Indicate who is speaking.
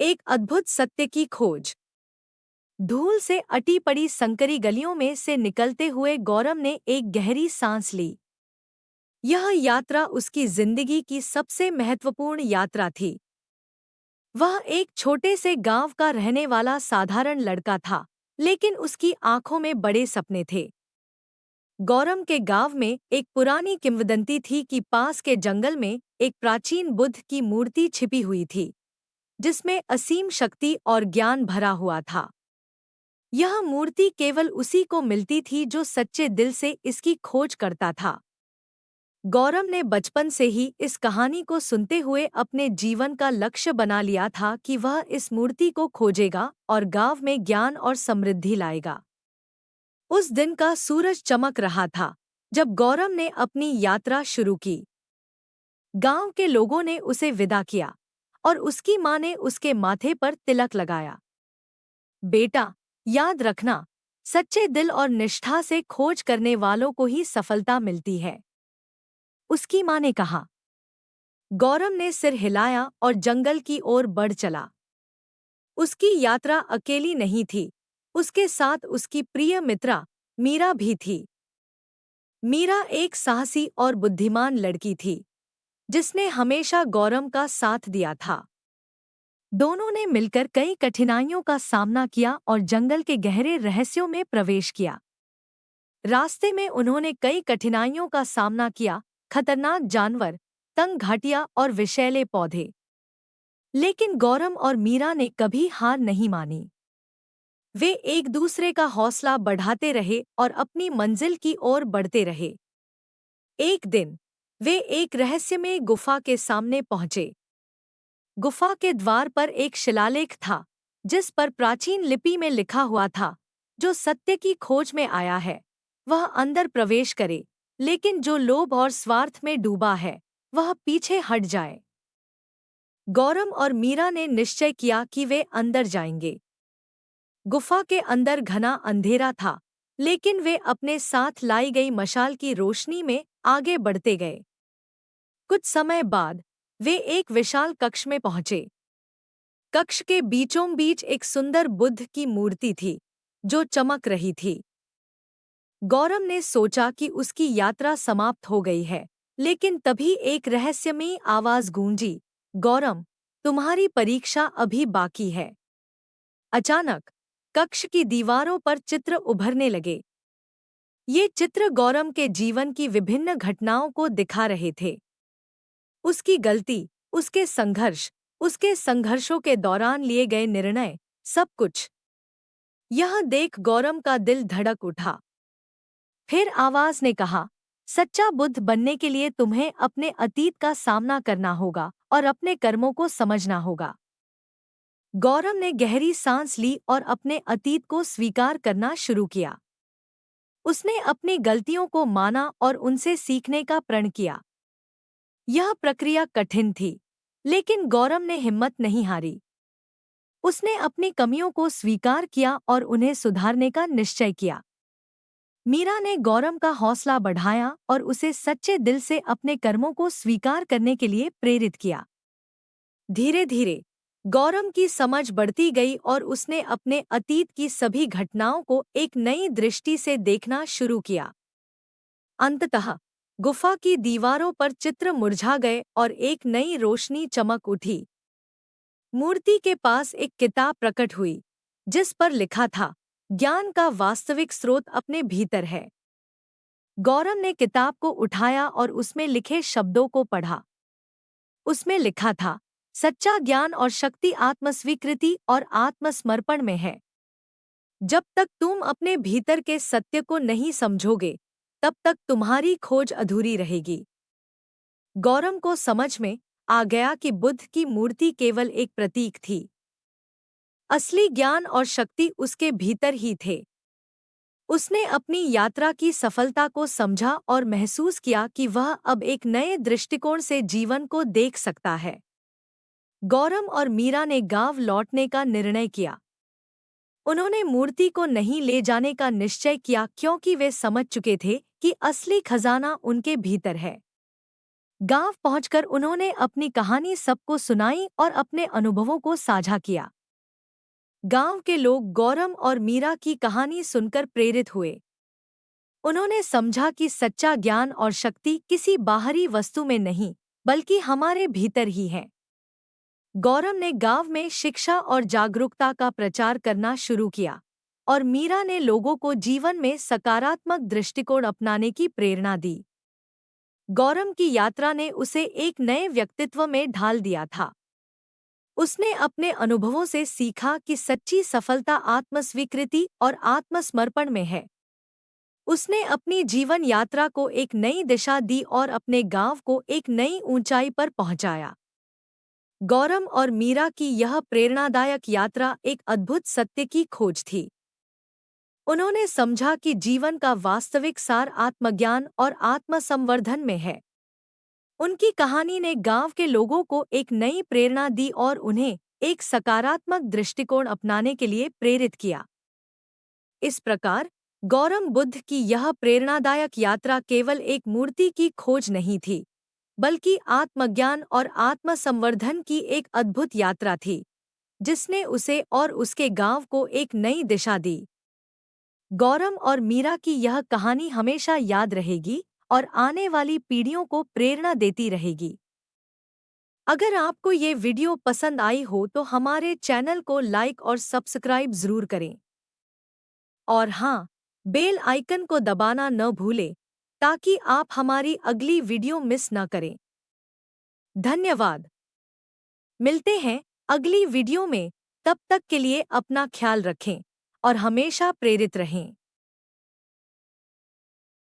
Speaker 1: एक अद्भुत सत्य की खोज। धूल से अटी पड़ी संकरी गलियों में से निकलते हुए गौरव ने एक गहरी सांस ली। यह यात्रा उसकी जिंदगी की सबसे महत्वपूर्ण यात्रा थी। वह एक छोटे से गांव का रहने वाला साधारण लड़का था, लेकिन उसकी आंखों में बड़े सपने थे। गौरव के गांव में एक पुरानी किंवदंती थी कि पास के जंगल में एक प्राचीन बुद्ध की मूर्ति छिपी हुई थी, जिसमें असीम शक्ति और ज्ञान भरा हुआ था। यह मूर्ति केवल उसी को मिलती थी जो सच्चे दिल से इसकी खोज करता था। गौरव ने बचपन से ही इस कहानी को सुनते हुए अपने जीवन का लक्ष्य बना लिया था कि वह इस मूर्ति को खोजेगा और गांव में ज्ञान और समृद्धि लाएगा। उस दिन का सूरज चमक रहा था जब गौरव ने अपनी यात्रा शुरू की। गांव के लोगों ने उसे विदा किया और उसकी मां ने उसके माथे पर तिलक लगाया। बेटा, याद रखना, सच्चे दिल और निष्ठा से खोज करने वालों को ही सफलता मिलती है, उसकी मां ने कहा। गौरव ने सिर हिलाया और जंगल की ओर बढ़ चला। उसकी यात्रा अकेली नहीं थी, उसके साथ उसकी प्रिय मित्रा मीरा भी थी। मीरा एक साहसी और बुद्धिमान लड़की थी, जिसने हमेशा गौरव का साथ दिया था। दोनों ने मिलकर कई कठिनाइयों का सामना किया और जंगल के गहरे रहस्यों में प्रवेश किया। रास्ते में उन्होंने कई कठिनाइयों का सामना किया, खतरनाक जानवर, तंग घाटियां और विषैले पौधे। लेकिन गौरव और मीरा ने कभी हार नहीं मानी। वे एक दूसरे का हौसला बढ़ाते रहे और अपनी मंजिल की ओर बढ़ते रहे। एक दिन वे एक रहस्यमय गुफा के सामने पहुंचे। गुफा के द्वार पर एक शिलालेख था, जिस पर प्राचीन लिपि में लिखा हुआ था, जो सत्य की खोज में आया है वह अंदर प्रवेश करे, लेकिन जो लोभ और स्वार्थ में डूबा है वह पीछे हट जाए। गौरव और मीरा ने निश्चय किया कि वे अंदर जाएंगे। गुफा के अंदर घना अंधेरा था, लेकिन वे अपने साथ लाई गई मशाल की रोशनी में आगे बढ़ते गए। कुछ समय बाद वे एक विशाल कक्ष में पहुंचे। कक्ष के बीचों बीच एक सुंदर बुद्ध की मूर्ति थी, जो चमक रही थी। गौरव ने सोचा कि उसकी यात्रा समाप्त हो गई है, लेकिन तभी एक रहस्यमयी आवाज गूंजी, गौरव, तुम्हारी परीक्षा अभी बाकी है। अचानक कक्ष की दीवारों पर चित्र उभरने लगे। ये चित्र गौरव के जीवन की विभिन्न घटनाओं को दिखा रहे थे। उसकी गलती, उसके संघर्ष, उसके संघर्षों के दौरान लिए गए निर्णय, सब कुछ। यह देख गौरव का दिल धड़क उठा। फिर आवाज ने कहा, सच्चा बुद्ध बनने के लिए तुम्हें अपने अतीत का सामना करना होगा और अपने कर्मों को समझना होगा। गौरव ने गहरी सांस ली और अपने अतीत को स्वीकार करना शुरू किया। उसने अपनी गलतियों को माना और उनसे सीखने का प्रण किया। यह प्रक्रिया कठिन थी, लेकिन गौरव ने हिम्मत नहीं हारी। उसने अपनी कमियों को स्वीकार किया और उन्हें सुधारने का निश्चय किया। मीरा ने गौरव का हौसला बढ़ाया और उसे सच्चे दिल से अपने कर्मों को स्वीकार करने के लिए प्रेरित किया। धीरे धीरे गौरव की समझ बढ़ती गई और उसने अपने अतीत की सभी घटनाओं को एक नई दृष्टि से देखना शुरू किया। अंततः गुफा की दीवारों पर चित्र मुरझा गए और एक नई रोशनी चमक उठी। मूर्ति के पास एक किताब प्रकट हुई, जिस पर लिखा था, ज्ञान का वास्तविक स्रोत अपने भीतर है। गौरव ने किताब को उठाया और उसमें लिखे शब्दों को पढ़ा। उसमें लिखा था, सच्चा ज्ञान और शक्ति आत्मस्वीकृति और आत्मसमर्पण में है। जब तक तुम अपने भीतर के सत्य को नहीं समझोगे, तब तक तुम्हारी खोज अधूरी रहेगी। गौरव को समझ में आ गया कि बुद्ध की मूर्ति केवल एक प्रतीक थी। असली ज्ञान और शक्ति उसके भीतर ही थे। उसने अपनी यात्रा की सफलता को समझा और महसूस किया कि वह अब एक नए दृष्टिकोण से जीवन को देख सकता है। गौरव और मीरा ने गांव लौटने का निर्णय किया। उन्होंने मूर्ति को नहीं ले जाने का निश्चय किया, क्योंकि वे समझ चुके थे कि असली खजाना उनके भीतर है। गांव पहुंचकर उन्होंने अपनी कहानी सबको सुनाई और अपने अनुभवों को साझा किया। गांव के लोग गौरम और मीरा की कहानी सुनकर प्रेरित हुए। उन्होंने समझा कि सच्चा ज्ञान और शक्ति किसी बाहरी वस्तु में नहीं, बल्कि हमारे भीतर ही है। गौरम ने गांव में शिक्षा और जागरूकता का प्रचार करना शुरू किया, और मीरा ने लोगों को जीवन में सकारात्मक दृष्टिकोण अपनाने की प्रेरणा दी। गौरम की यात्रा ने उसे एक नए व्यक्तित्व में ढाल दिया था। उसने अपने अनुभवों से सीखा कि सच्ची सफलता आत्मस्वीकृति और आत्मसमर्पण में है। उसने अपनी जीवन यात्रा को एक नई दिशा दी और अपने गांव को एक नई ऊंचाई पर पहुंचाया। गौरम और मीरा की यह प्रेरणादायक यात्रा एक अद्भुत सत्य की खोज थी। उन्होंने समझा कि जीवन का वास्तविक सार आत्मज्ञान और आत्मसंवर्धन में है। उनकी कहानी ने गांव के लोगों को एक नई प्रेरणा दी और उन्हें एक सकारात्मक दृष्टिकोण अपनाने के लिए प्रेरित किया। इस प्रकार गौरम बुद्ध की यह प्रेरणादायक यात्रा केवल एक मूर्ति की खोज नहीं थी, बल्कि आत्मज्ञान और आत्मसंवर्धन की एक अद्भुत यात्रा थी, जिसने उसे और उसके गांव को एक नई दिशा दी। गौरम और मीरा की यह कहानी हमेशा याद रहेगी और आने वाली पीढ़ियों को प्रेरणा देती रहेगी। अगर आपको ये वीडियो पसंद आई हो तो हमारे चैनल को लाइक और सब्सक्राइब जरूर करें। और हाँ, बेल आइकन को दबाना न भूलें ताकि आप हमारी अगली वीडियो मिस न करें। धन्यवाद। मिलते हैं अगली वीडियो में, तब तक के लिए अपना ख्याल रखें और हमेशा प्रेरित रहें।